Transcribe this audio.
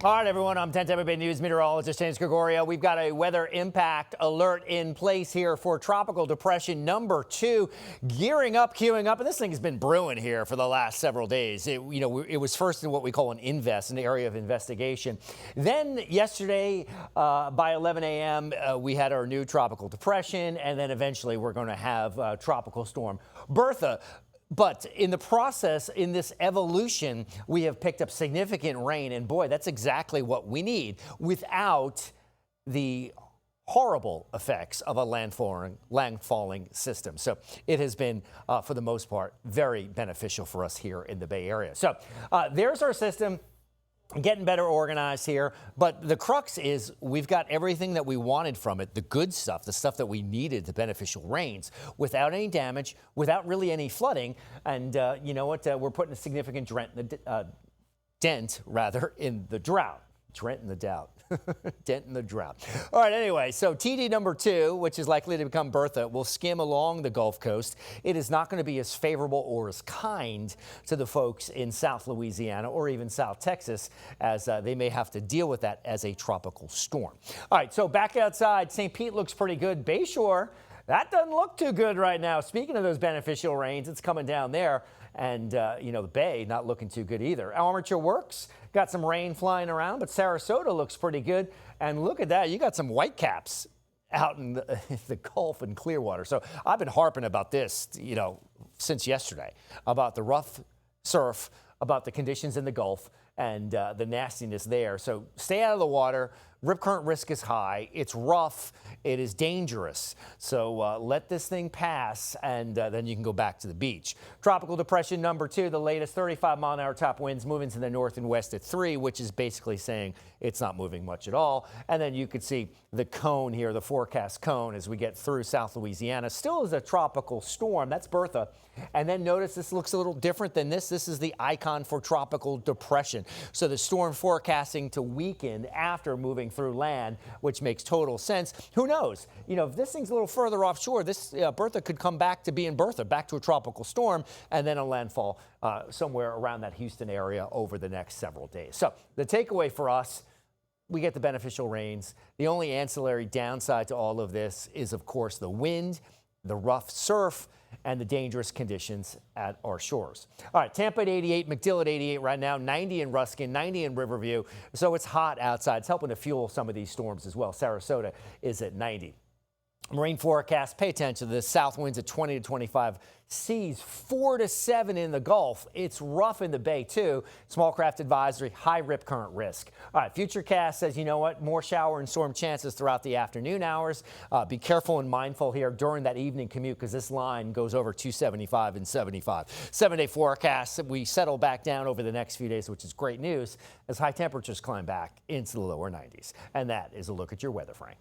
All right, everyone, I'm 10 Tampa Bay News meteorologist James Gregorio. We've got a weather impact alert in place here for Tropical Depression number 2, gearing up, queuing up, and this thing has been brewing here for the last several days. It was first in what we call an an area of investigation. Then yesterday by 11 a.m., we had our new Tropical Depression, and then eventually we're going to have Tropical Storm Bertha. But in the process, in this evolution, we have picked up significant rain. And boy, that's exactly what we need without the horrible effects of a landfalling system. So it has been, for the most part, very beneficial for us here in the Bay Area. So there's our system. Getting better organized here, but the crux is we've got everything that we wanted from it, the good stuff, the stuff that we needed, the beneficial rains, without any damage, without really any flooding. And you know what? We're putting a significant dent in the drought. Dent in the drought. All right, anyway, so TD number 2, which is likely to become Bertha, will skim along the Gulf Coast. It is not going to be as favorable or as kind to the folks in South Louisiana or even South Texas, as they may have to deal with that as a tropical storm. All right, so back outside, St. Pete looks pretty good. Bayshore, that doesn't look too good right now. Speaking of those beneficial rains, it's coming down there. And, the Bay not looking too good either. Armature Works got some rain flying around, but Sarasota looks pretty good. And look at that. You got some whitecaps out in the Gulf and Clearwater. So I've been harping about this, since yesterday, about the rough surf, about the conditions in the Gulf and the nastiness there. So stay out of the water. Rip current risk is high. It's rough. It is dangerous. So let this thing pass, and then you can go back to the beach. Tropical Depression number 2, the latest 35-mile-an-hour top winds moving to the north and west at 3, which is basically saying it's not moving much at all. And then you could see the cone here, the forecast cone, as we get through South Louisiana. Still is a tropical storm. That's Bertha. And then notice this looks a little different than this. This is the icon for Tropical Depression. So the storm forecasting to weaken after moving through land, which makes total sense. Who knows? If this thing's a little further offshore, this Bertha could come back to being Bertha, back to a tropical storm, and then a landfall somewhere around that Houston area over the next several days. So the takeaway for us, we get the beneficial rains. The only ancillary downside to all of this is, of course, the wind, the rough surf, and the dangerous conditions at our shores. All right, Tampa at 88, McDill at 88 right now, 90 in Ruskin, 90 in Riverview. So it's hot outside. It's helping to fuel some of these storms as well. Sarasota is at 90. Marine forecast, pay attention to this. South winds at 20 to 25. Seas 4 to 7 in the Gulf. It's rough in the Bay, too. Small craft advisory, high rip current risk. All right, Futurecast says, more shower and storm chances throughout the afternoon hours. Be careful and mindful here during that evening commute, because this line goes over 275 and 75. 7-day forecast, we settle back down over the next few days, which is great news as high temperatures climb back into the lower 90s. And that is a look at your weather, Frank.